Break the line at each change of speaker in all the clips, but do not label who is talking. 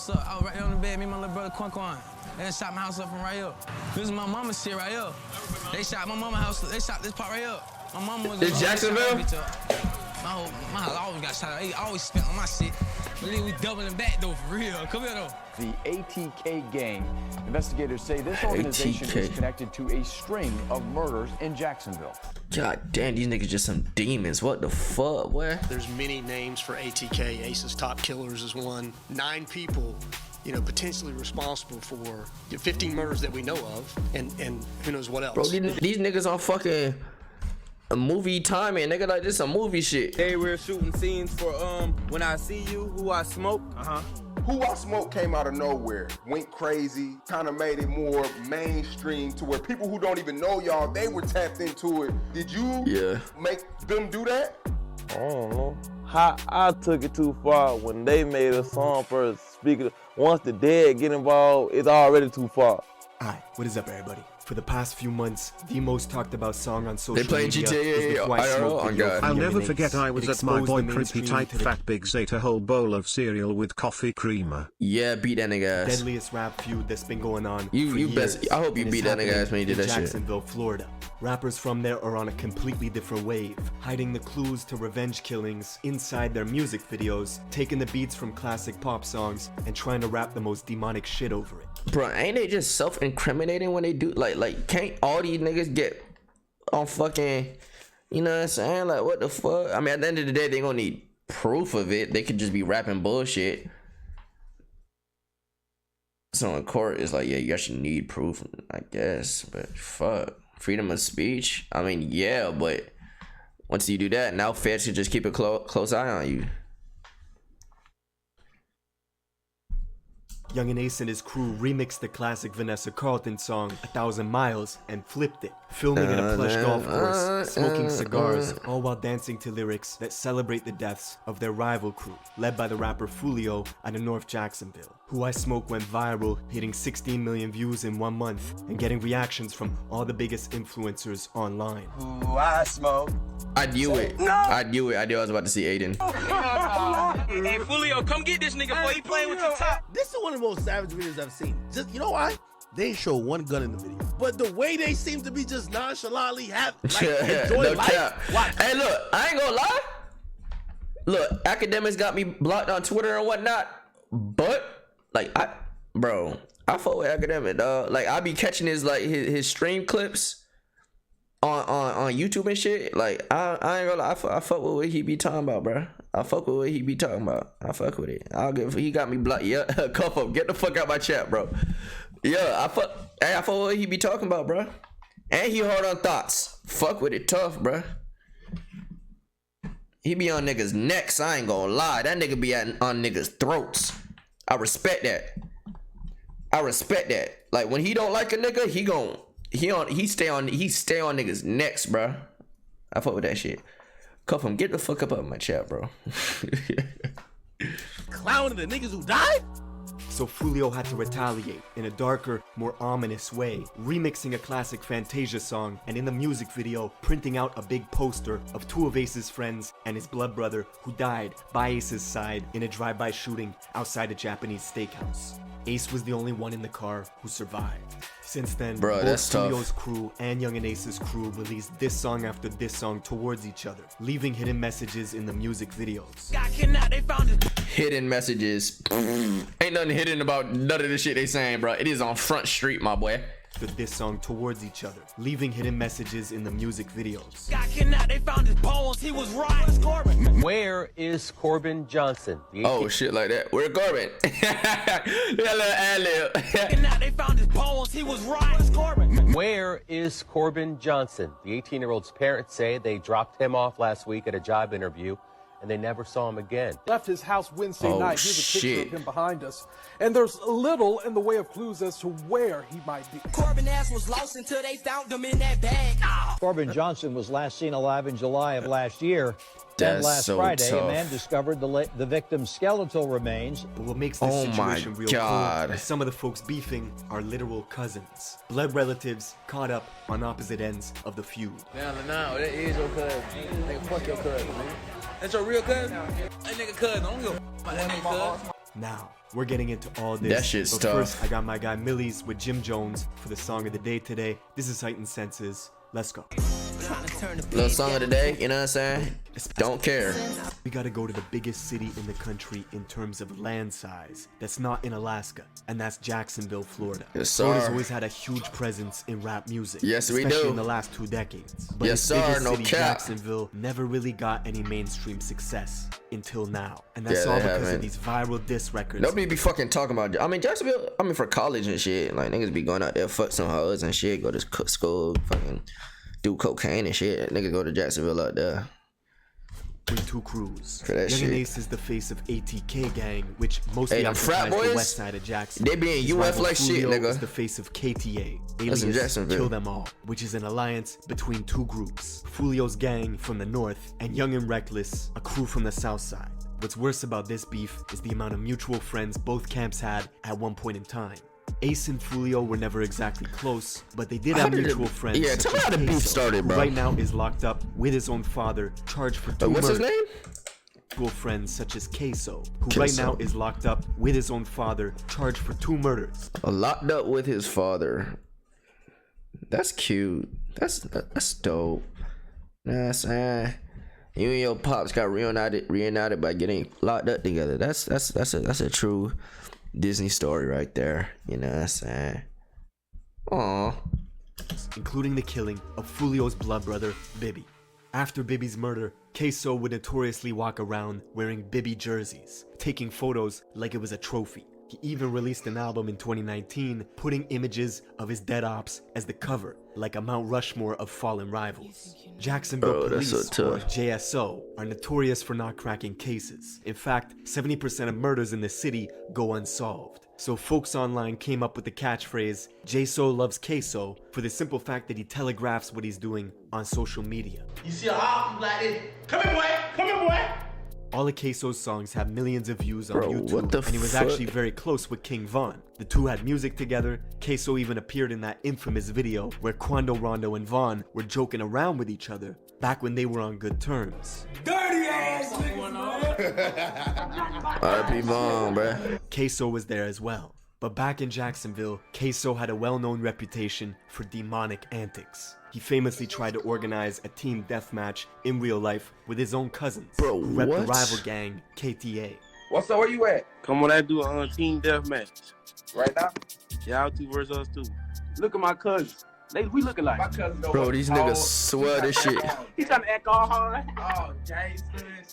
house up. I was right there on the bed, me and my little brother Quan. They done shot my house up from right here. This is my mama's shit right here. They shot my mama's house, they shot this part right here. My mama was
in Jacksonville?
My house always got shot up. They always spent on my shit. But then we doubling back though, for real. Come here though.
The ATK gang. Investigators say this organization is connected to a string of murders in Jacksonville.
God damn, these niggas just some demons. What the fuck, boy?
There's many names for ATK. Ace's top killers is one. 9 people, you know, potentially responsible for 15 murders that we know of, and who knows what else.
Bro, these niggas on fucking a movie timing, nigga, like this a movie shit.
Hey, we're shooting scenes for When I See You, Who I Smoke.
Who I Smoke came out of nowhere, went crazy, kind of made it more mainstream to where people who don't even know y'all, they were tapped into it. Did you make them do that?
I don't know. I took it too far when they made a song for speaking. Once the dead get involved, it's already too far.
Hi, what is up, everybody? For the past few months, the most talked about song on social
media
is
GTA
the Who I Smoke
IRL.
video.
I'll never forget I was at my boy
the
Crispy type Fat Bigs ate a whole bowl of cereal with coffee creamer.
Yeah, beat that nigga ass.
Deadliest rap feud that's been going on for
you
years.
best. I hope you beat that nigga ass when you did that shit.
Jacksonville, Florida. Rappers from there are on a completely different wave, hiding the clues to revenge killings inside their music videos, taking the beats from classic pop songs, and trying to rap the most demonic shit over it.
Bro, ain't they just self-incriminating when they do like can't all these niggas get on fucking, you know what I'm saying? Like, what the fuck? I mean, at the end of the day, they gonna need proof of it. They could just be rapping bullshit. So in court, it's like, yeah, you actually need proof, I guess. But fuck, freedom of speech. I mean, yeah, but once you do that, now feds should just keep a close eye on you.
Yungeen Ace and his crew remixed the classic Vanessa Carlton song 1,000 Miles and flipped it, filming in a plush golf course, smoking cigars, all while dancing to lyrics that celebrate the deaths of their rival crew, led by the rapper Foolio out of North Jacksonville. Who I Smoke went viral, hitting 16 million views in 1 month, and getting reactions from all the biggest influencers online.
Who I Smoke.
I knew it. No. I knew it. I knew I was about to see Aiden.
Hey, Foolio, come get this nigga before he playing with your top.
This is one of the most savage videos I've seen. Just, you know why? They ain't show one gun in the video. But the way they seem to be just nonchalantly enjoy
no
life.
Cap. Hey, look, I ain't gonna lie. Look, academics got me blocked on Twitter and whatnot. But, like, I fuck with academic, dog. Like, I be catching his stream clips on YouTube and shit. Like, I ain't gonna lie, I fuck with what he be talking about, bro. I fuck with what he be talking about. I fuck with it. He got me blocked. Yeah, cuff up. Get the fuck out my chat, bro. Yeah, I fuck with what he be talking about, bro. And he hard on thoughts. Fuck with it tough, bro. He be on niggas' necks. I ain't gonna lie. That nigga be on niggas' throats. I respect that. Like, when he don't like a nigga, he stay on niggas' necks, bro. I fuck with that shit. Cuff him. Get the fuck up out of my chat, bro.
Clowning the niggas who died?
So Foolio had to retaliate in a darker, more ominous way, remixing a classic Fantasia song, and in the music video, printing out a big poster of 2 of Ace's friends and his blood brother who died by Ace's side in a drive-by shooting outside a Japanese steakhouse. Ace was the only one in the car who survived. Since then, both Foolio's crew and Yungeen Ace's crew released this song after this song towards each other, leaving hidden messages in the music videos.
Hidden messages. Ain't nothing hidden about none of the shit they saying, bro. It is on Front Street, my boy.
This song towards each other, leaving hidden messages in the music videos.
They found his bones. He was right. Where is Corbin Johnson?
Oh, shit like that. Where Corbin?
They found his bones. He was right. Where is Corbin Johnson? The 18-year-old's parents say they dropped him off last week at a job interview, and they never saw him again.
Left his house Wednesday night. Here's a picture of him behind us. And there's little in the way of clues as to where he might be.
Corbin ass was lost until they found him in that bag.
Corbin Johnson was last seen alive in July of last year. Then last Friday, a man discovered the victim's skeletal remains.
But what makes this situation real cool is some of the folks beefing are literal cousins. Blood relatives caught up on opposite ends of the feud.
Now, that is your cousin. Nigga, fuck your cousin, man. That's your real cousin? That nigga cousin. I don't give a fuck about that nigga cousin.
Now, We're getting into all this.
That shit's
but
tough.
First, I got my guy Millies with Jim Jones for the song of the day today. This is Heightened Senses. Let's go.
Little song of the day, you know what I'm saying? Don't care.
We gotta go to the biggest city in the country in terms of land size. That's not in Alaska, and that's Jacksonville, Florida.
Yes, sir.
Florida's always had a huge presence in rap music.
Yes, we
especially
do.
in the last 2 decades. But
Yes,
its
sir,
biggest
no
city,
cap.
Jacksonville, never really got any mainstream success until now. And that's
Yeah,
all
they
because
haven't.
of these viral diss records.
Nobody be fucking talking about. I mean, Jacksonville. I mean, for college and shit, like niggas be going out there, fuck some hoes and shit, go to school, fucking do cocaine and shit. Niggas go to Jacksonville out there.
With 2 crews.
For that
Yungeen
shit.
Ace is the face of ATK gang, which mostly
Hey, them frat
occupies the
boys,
west side of Jackson.
they be in
His
UF
rival
like shit,
Foolio
nigga.
is the face of KTA,
That's in
alias
Jacksonville.
Kill Them All, which is an alliance between 2 groups. Foolio's gang from the north and Young and Reckless, a crew from the south side. What's worse about this beef is the amount of mutual friends both camps had at one point in time. Ace and Foolio were never exactly close, but they did
How
have
did it-
mutual friends.
yeah,
such
tell me
as
how the beef
Queso,
started,
who
bro.
right now is locked up with his own father, charged for 2
What's his
murders.
name?
Mutual friends such as Queso, who right
Queso.
now is locked up with his own father, charged for 2 murders.
Locked up with his father. That's cute. That's dope. That's you and your pops got reunited by getting locked up together. That's a true Disney story right there. You know what I'm saying? Aww.
Including the killing of Foolio's blood brother, Bibby. After Bibby's murder, Queso would notoriously walk around wearing Bibby jerseys, taking photos like it was a trophy. He even released an album in 2019, putting images of his dead ops as the cover, like a Mount Rushmore of fallen rivals. Jacksonville
Bro, that's
Police,
so
or
tough.
JSO, are notorious for not cracking cases. In fact, 70% of murders in the city go unsolved. So folks online came up with the catchphrase, JSO loves Queso, for the simple fact that he telegraphs what he's doing on social media.
You see a hop like this? Come here, boy. Come here, boy.
All of Queso's songs have millions of views on
Bro,
YouTube,
what the
and he was
fuck?
actually very close with King Von. The two had music together. Queso even appeared in that infamous video where Quando Rondo and Von were joking around with each other back when they were on good terms.
Dirty ass
R.I.P. Vaughn, bruh.
Queso was there as well. But back in Jacksonville, Queso had a well-known reputation for demonic antics. He famously tried to organize a team deathmatch in real life with his own cousins,
Bro,
who rep the
what?
rival gang, KTA.
What's up? Where you at?
Come on, I do a team deathmatch.
Right now?
Y'all 2 versus us 2.
Look at my cousins. We look alike. My cousins know
Bro,
what-
these niggas
Oh,
swear this shit.
He trying to act all hard. Oh, Jason.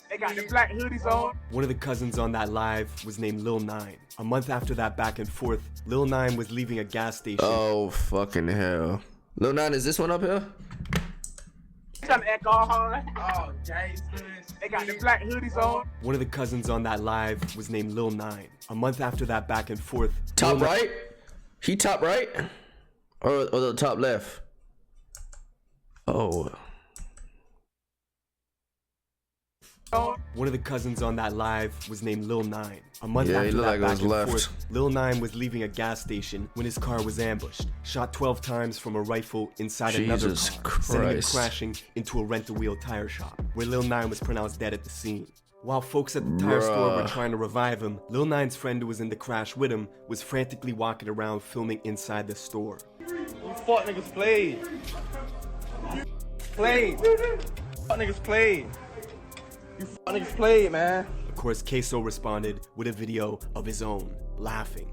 They got the black hoodies on.
One of the cousins on that live was named Lil 9. A month after that back and forth, Lil 9 was leaving a gas station.
Oh fucking hell. Lil 9, is this one up here?
He trying to act all hard. Oh, Jason. They got the black hoodies on.
One of the cousins on that live was named Lil 9. A month after that back and forth.
Top
Lil
right? He top right? Or the top left? Oh.
One of the cousins on that live was named Lil 9. A month
Yeah, he
after
looked
that
like it
back
was
and
left.
forth, Lil 9 was leaving a gas station when his car was ambushed. Shot 12 times from a rifle inside another
Jesus
car, sending it
Christ.
crashing into a rent-a-wheel tire shop, where Lil 9 was pronounced dead at the scene. While folks at the tire store were
Bruh.
trying to revive him, Lil 9's friend who was in the crash with him was frantically walking around filming inside the store.
You fuck niggas played. Played. Fuck niggas played. You fuck niggas played, man.
Of course, Queso responded with a video of his own, laughing.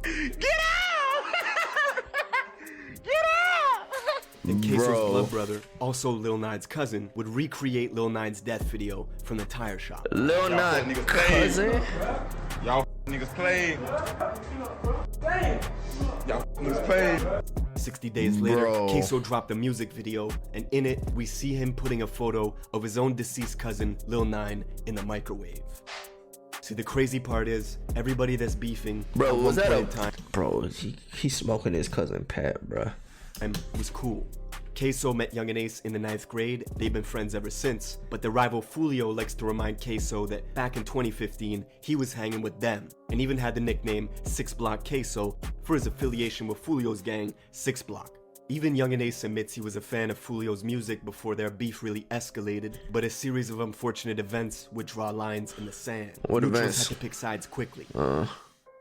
And Queso's
Bro.
blood brother, also Lil 9's cousin, would recreate Lil 9's death video from the tire shop.
Lil 9 cousin?
Y'all niggas played. Y'all niggas played.
60 days later,
Bro.
Queso dropped a music video, and in it, we see him putting a photo of his own deceased cousin, Lil 9, in the microwave. See, the crazy part is, everybody that's beefing,
Bro,
at
was
one
that
point
a...
in time,
Bro, he's smoking his cousin Pat, bro.
was cool. Queso met Yungeen Ace in the 9th grade. They've been friends ever since, but the rival Foolio likes to remind Queso that back in 2015, he was hanging with them, and even had the nickname 6 Block Queso for his affiliation with Foolio's gang, 6 Block. Even Yungeen Ace admits he was a fan of Foolio's music before their beef really escalated, but a series of unfortunate events would draw lines in the sand.
What
Neutrals
events?
had to pick sides quickly.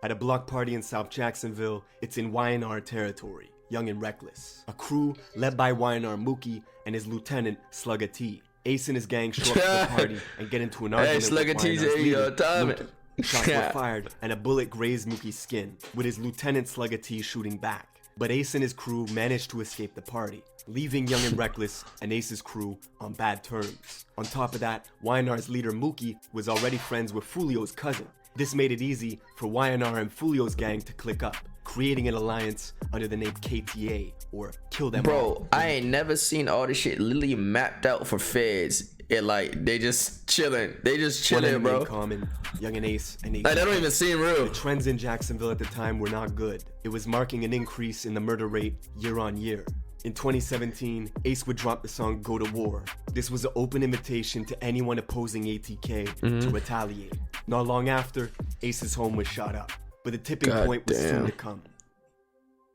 At a block party in South Jacksonville, it's in YNR territory, Young and Reckless. A crew led by YNR Mookie and his lieutenant, Slugga T. Ace and his gang show up to the party and get into an argument with YNR's leader, Mookie. Shots were fired and a bullet grazed Mookie's skin, with his lieutenant Slugga T shooting back. But Ace and his crew managed to escape the party, leaving Young and Reckless and Ace's crew on bad terms. On top of that, YNR's leader Mookie was already friends with Foolio's cousin. This made it easy for YNR and Foolio's gang to click up, creating an alliance under the name KTA, or Kill Them All.
Bro, I ain't never seen all this shit literally mapped out for feds. It like, they just chilling. They just chilling, bro.
Common, Yungeen Ace and Ace.
Like, that don't even seem real.
The trends in Jacksonville at the time were not good. It was marking an increase in the murder rate year on year. In 2017, Ace would drop the song Go to War. This was an open invitation to anyone opposing ATK to retaliate. Not long after, Ace's home was shot up, but the tipping point was soon to come.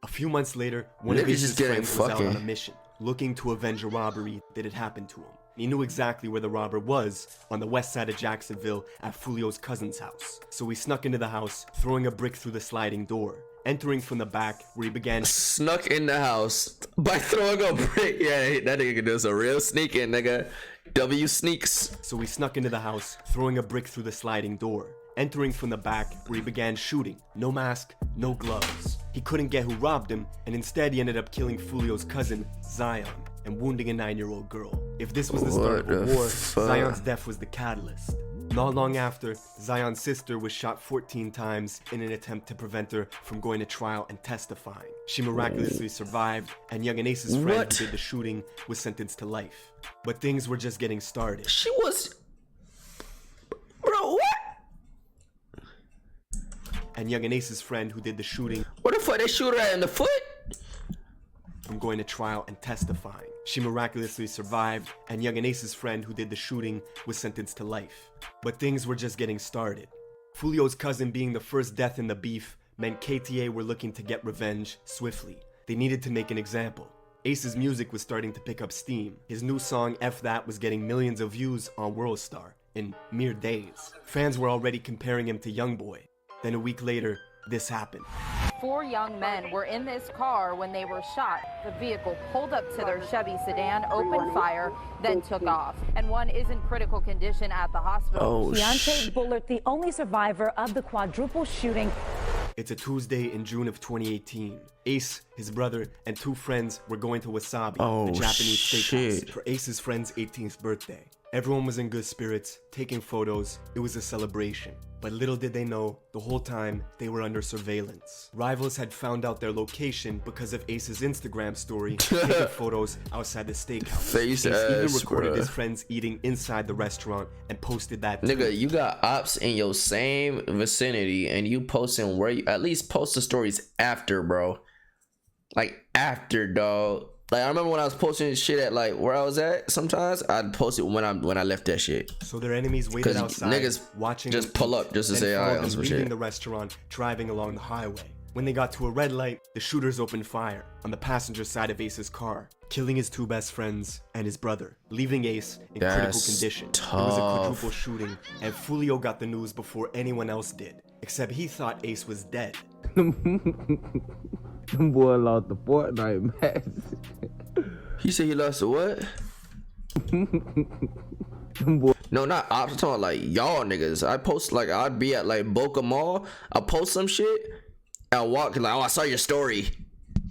A few months later, one of Ace's friends was out on a mission, looking to avenge a robbery that had happened to him. He knew exactly where the robber was, on the west side of Jacksonville at Foolio's cousin's house. So he snuck into the house, throwing a brick through the sliding door. Entering from the back, where he began
snuck in the house by throwing a brick. Yeah, that nigga can do some real sneaking, nigga. W sneaks.
So he snuck into the house, throwing a brick through the sliding door. Entering from the back, where he began shooting. No mask, no gloves. He couldn't get who robbed him, and instead he ended up killing Foolio's cousin, Zion, and wounding a 9-year-old girl. If this was the start of a war, Zion's death was the catalyst. Not long after, Zion's sister was shot 14 times in an attempt to prevent her from going to trial and testifying. She miraculously survived, and Yungeen Ace's friend who did the shooting was sentenced to life. But things were just getting started.
She was... Bro, what?
And Yungeen Ace's friend who did the shooting...
What the fuck, they shoot her at in the foot?
From going to trial and testifying. She miraculously survived, and Yungeen Ace's friend who did the shooting was sentenced to life. But things were just getting started. Foolio's cousin being the first death in the beef meant KTA were looking to get revenge swiftly. They needed to make an example. Ace's music was starting to pick up steam. His new song F That was getting millions of views on WorldStar in mere days. Fans were already comparing him to Youngboy. Then a week later, this happened.
4 young men were in this car when they were shot. The vehicle pulled up to their Chevy sedan, opened fire, then took off. And one is in critical condition at the hospital.
Deontay Bullard, the only survivor of the quadruple shooting.
It's a Tuesday in June of 2018. Ace, his brother, and 2 friends were going to Wasabi, the Japanese steakhouse, for Ace's friend's 18th birthday. Everyone was in good spirits, taking photos. It was a celebration. But little did they know, the whole time, they were under surveillance. Rivals had found out their location because of Ace's Instagram story, taking photos outside the steakhouse. Ace even recorded his friends eating inside the restaurant and posted that.
Nigga, you got ops in your same vicinity and you posting where you, at least post the stories after, bro. Like, after, dog. Like, I remember when I was posting shit at like where I was at. Sometimes I'd post it when I left that shit.
So their enemies waited outside,
niggas watching just pull up just to say hi on some shit.
Leaving the restaurant, driving along the highway. When they got to a red light, the shooters opened fire on the passenger side of Ace's car, killing his 2 best friends and his brother, leaving Ace in critical condition. It was a quadruple shooting, and Foolio got the news before anyone else did, except he thought Ace was dead.
Them boy lost the Fortnite match.
He said he lost the what? No, not ops. I'm talking like y'all niggas. I post like I'd be at like Boca Mall. I post some shit. I walk like, oh, I saw your story.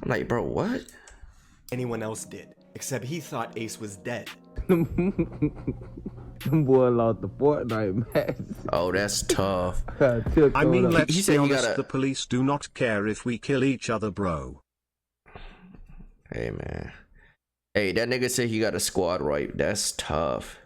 I'm like, bro, what?
Anyone else did, except he thought Ace was dead.
Them boy lost the Fortnite match.
Oh, that's tough.
I mean, let's be honest, the police do not care if we kill each other, bro.
Hey, man. Hey, that nigga said he got a squad wipe. That's tough.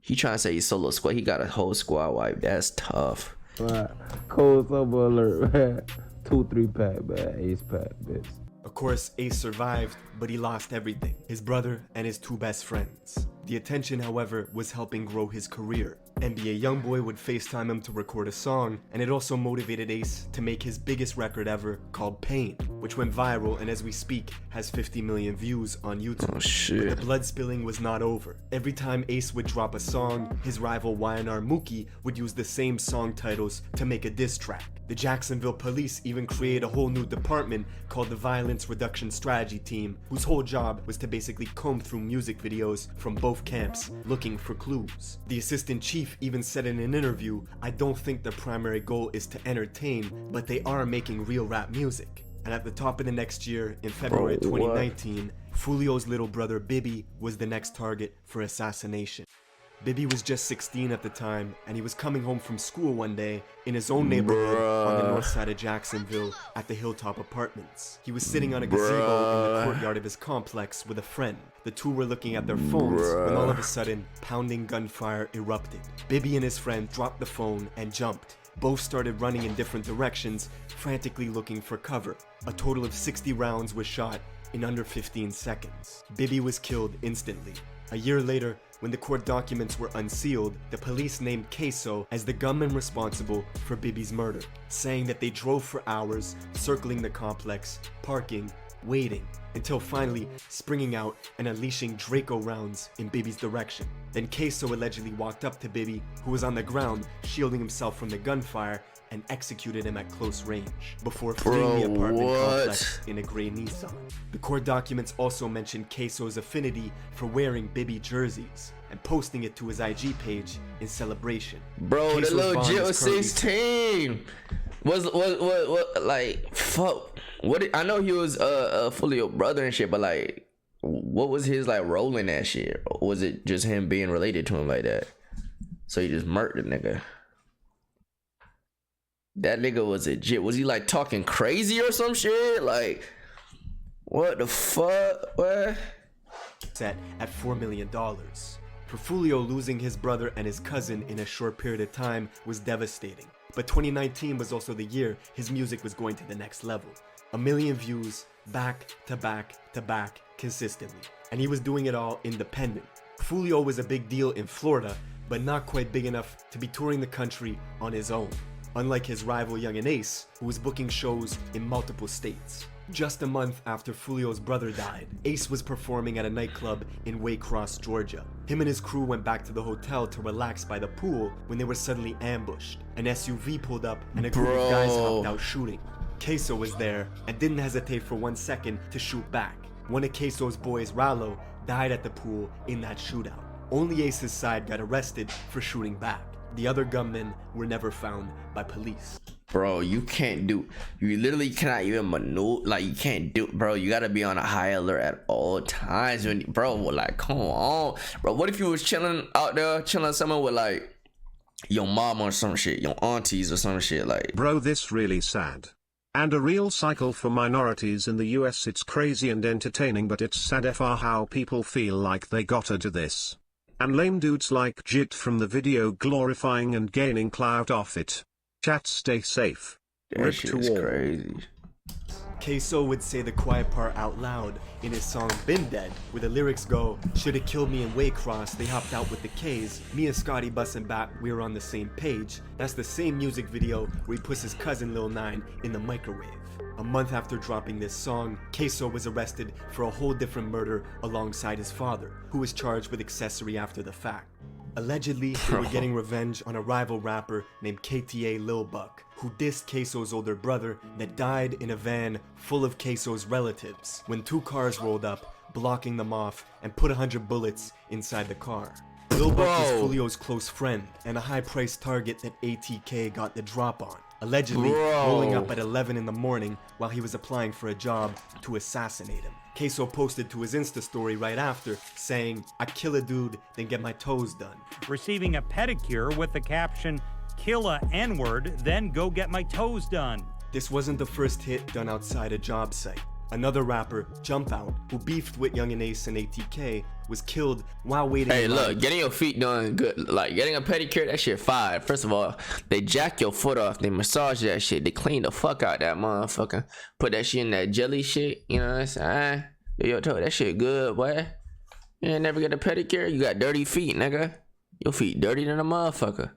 He trying to say he's solo squad. He got a whole squad wipe. That's tough.
Right. Cold summer alert, man. 2-3 pack, man. Ace pack, bitch.
Of course, Ace survived, but he lost everything. His brother and his 2 best friends. The attention, however, was helping grow his career. NBA Youngboy would FaceTime him to record a song, and it also motivated Ace to make his biggest record ever, called Pain. which went viral and as we speak has 50 million views on YouTube.
Oh shit.
But the blood spilling was not over. Every time Ace would drop a song, his rival YNR Mookie would use the same song titles to make a diss track. The Jacksonville police even created a whole new department called the Violence Reduction Strategy Team, whose whole job was to basically comb through music videos from both camps looking for clues. The assistant chief even said in an interview, "I don't think their primary goal is to entertain, but they are making real rap music." And at the top of the next year, in February 2019, Foolio's little brother Bibby was the next target for assassination. Bibby was just 16 at the time, and he was coming home from school one day in his own neighborhood on the north side of Jacksonville at the Hilltop Apartments. He was sitting on a gazebo in the courtyard of his complex with a friend. The two were looking at their phones when all of a sudden, pounding gunfire erupted. Bibby and his friend dropped the phone and jumped. Both started running in different directions, frantically looking for cover. A total of 60 rounds was shot in under 15 seconds. Bibby was killed instantly. A year later, when the court documents were unsealed, the police named Queso as the gunman responsible for Bibby's murder, saying that they drove for hours, circling the complex, parking, waiting, until finally springing out and unleashing Draco rounds in Bibby's direction. Then Queso allegedly walked up to Bibby, who was on the ground, shielding himself from the gunfire, and executed him at close range before fleeing the apartment complex in a gray Nissan. The court documents also mentioned Queso's affinity for wearing Bibby jerseys and posting it to his IG page in celebration.
Bro,
Queso's
the little
bond
Jit
is
was
currently
16. What like fuck? I know he was a Foolio brother and shit, but like, what was his like role in that shit? Or was it just him being related to him like that? So he just murdered the nigga. That nigga was a Jit. Was he like talking crazy or some shit? Like, what the fuck? What?
Set at $4 million. For Foolio, losing his brother and his cousin in a short period of time was devastating. But 2019 was also the year his music was going to the next level. 1 million views, back to back to back, consistently. And he was doing it all independent. Foolio was a big deal in Florida, but not quite big enough to be touring the country on his own. Unlike his rival Yungeen Ace, who was booking shows in multiple states. Just a month after Foolio's brother died, Ace was performing at a nightclub in Waycross, Georgia. Him and his crew went back to the hotel to relax by the pool when they were suddenly ambushed. An SUV pulled up and a group of guys hopped out shooting. Queso was there and didn't hesitate for 1 second to shoot back. One of Queso's boys, Rallo, died at the pool in that shootout. Only Ace's side got arrested for shooting back. The other gunmen were never found by police.
Bro, you literally cannot even maneuver, like, you can't do, bro, you gotta be on a high alert at all times, bro, like, come on, bro, what if you was chilling out there, chilling somewhere with, like, your mom or some shit, your aunties or some shit, like.
Bro, this really sad. And a real cycle for minorities in the US. It's crazy and entertaining, but it's sad FR how people feel like they gotta do this. And lame dudes like Jit from the video glorifying and gaining clout off it. Chat, stay safe.
That shit is crazy.
Queso would say the quiet part out loud in his song Been Dead, where the lyrics go, "Shoulda killed me in Waycross, they hopped out with the K's. Me and Scotty bussin' back, we were on the same page." That's the same music video where he puts his cousin Lil 9 in the microwave. A month after dropping this song, Queso was arrested for a whole different murder alongside his father, who was charged with accessory after the fact. Allegedly, they were getting revenge on a rival rapper named KTA Lil Buck, who dissed Queso's older brother that died in a van full of Queso's relatives when 2 cars rolled up, blocking them off and put 100 bullets inside the car. Lil Buck was Foolio's close friend and a high-priced target that ATK got the drop on, allegedly rolling up at 11 in the morning while he was applying for a job to assassinate him. Queso posted to his Insta story right after, saying, "I kill a dude, then get my toes done."
Receiving a pedicure with the caption, "Kill a N-word, then go get my toes done."
This wasn't the first hit done outside a job site. Another rapper, Jump Out, who beefed with Yungeen Ace and ATK, was killed while waiting.
Hey, look, getting your feet done good, like getting a pedicure, that shit fire. First of all, they jack your foot off, they massage that shit, they clean the fuck out that motherfucker, put that shit in that jelly shit, you know what I'm saying? Yo, that shit good, boy. You ain't never get a pedicure, you got dirty feet, nigga. Your feet dirty than a motherfucker.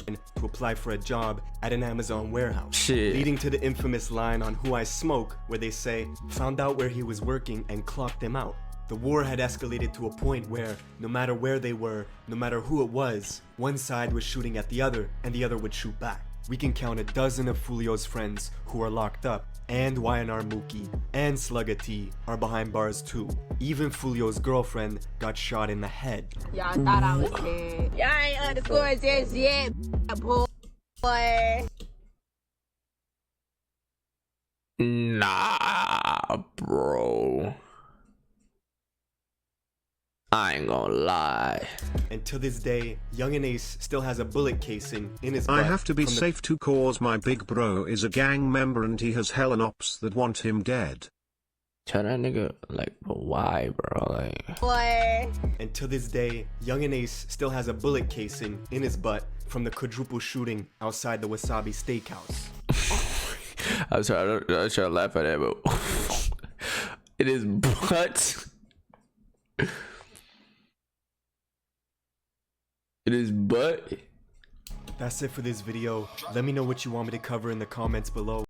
to apply for a job at an Amazon warehouse, leading to the infamous line on Who I Smoke, where they say, found out where he was working and clocked him out. The war had escalated to a point where, no matter where they were, no matter who it was, one side was shooting at the other, and the other would shoot back. We can count a dozen of Foolio's friends who are locked up, and YNR Mookie and Slugga T are behind bars too. Even Foolio's girlfriend got shot in the head.
Y'all thought I was dead. Y'all ain't underscored this yet, boy.
Nah, bro. I ain't gonna lie.
And to this day, Yungeen Ace still has a bullet casing in his butt.
I have to be safe to cause my big bro is a gang member and he has hella ops that want him dead.
Tell that nigga, like, but why, bro? Like,
boy.
And to this day, Yungeen Ace still has a bullet casing in his butt from the quadruple shooting outside the Wasabi Steakhouse.
I was trying to laugh at that, but it is butt. It is butt.
That's it for this video. Let me know what you want me to cover in the comments below.